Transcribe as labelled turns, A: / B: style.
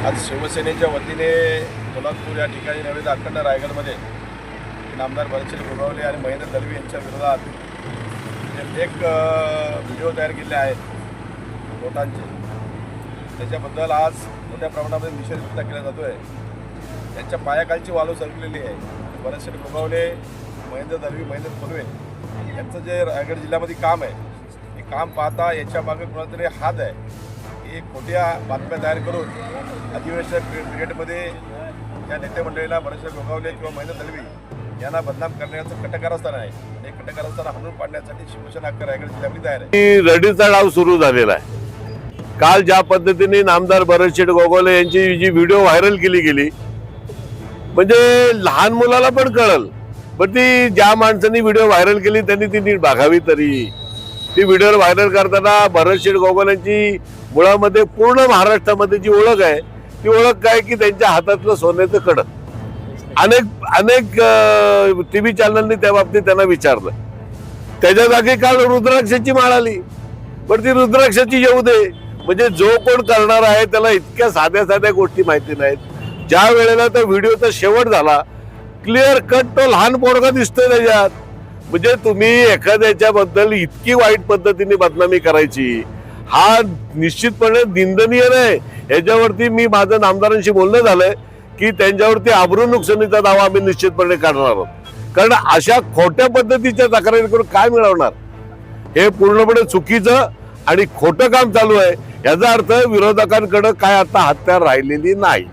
A: आज शिवसेनेच्या वतीने पोलादपूर या ठिकाणी नव्हे तर अखंड रायगडमध्ये नामदार भरतसिंग गोगावले आणि महेंद्र दलवी यांच्या विरोधात एक व्हिडिओ तयार केले आहेत नोटांचे, त्याच्याबद्दल आज मोठ्या प्रमाणामध्ये निषेध व्यक्त केला जातो आहे. त्यांच्या पायाखालची वाळू सरकलेली आहे. भरतसिंग गोगावले, महेंद्र दलवी, महेंद्र पनवे यांचं जे रायगड जिल्ह्यामध्ये काम आहे, हे काम पाहता याच्या मागे कुणातरी हात आहे. हे खोट्या बातम्या तयार करून अधिवेशन क्रिकेटमध्ये या नेते मंडळीला भरतसिंग गोगावले किंवा महेंद्र दलवी यांना बदनाम करण्याचं कटकारस्थान आहे. हे कटकारस्थान हाणून पाडण्यासाठी शिवसेना अख्खा रायगड जिल्ह्यामध्ये तयार आहे.
B: रडीचा डाव सुरू झालेला आहे. काल ज्या पद्धतीने नामदार भरतसिंग गोगावले यांची जी व्हिडिओ व्हायरल केली गेली, म्हणजे लहान मुलाला पण कळल, पण ती ज्या माणसांनी व्हिडिओ व्हायरल केली त्यांनी ती नीट बघावी. तरी ती व्हिडिओ व्हायरल करताना भरतसिंग गोगावलेंची मुळामध्ये पूर्ण महाराष्ट्रामध्ये जी ओळख आहे ती ओळख काय की त्यांच्या हातातलं सोन्याचं कडं. अनेक टीव्ही चॅनलनी त्या बाबतीत त्यांना विचारलं. त्याच्या जागी काल रुद्राक्षाची माळ आली, पण ती रुद्राक्षाची येऊ दे. म्हणजे जो कोण करणार आहे त्याला इतक्या साध्या साध्या गोष्टी माहिती नाहीत. ज्या वेळेला त्या व्हिडिओचा शेवट झाला, क्लिअर कट तो लहान पोरगा दिसतोय त्याच्यात. म्हणजे तुम्ही एखाद्याच्या बद्दल इतकी वाईट पद्धतीने बदनामी करायची, हा निश्चितपणे निंदनीय नाही. याच्यावरती मी माझं नामदारांशी बोलणं झालंय की त्यांच्यावरती आबरू नुकसानीचा दावा आम्ही निश्चितपणे काढणार आहोत. कारण अशा खोट्या पद्धतीच्या तक्रारी करून काय मिळवणार? हे पूर्णपणे चुकीचं आणि खोटं काम चालू आहे. याचा अर्थ विरोधकांकडे काय आता हत्यार राहिलेली नाही.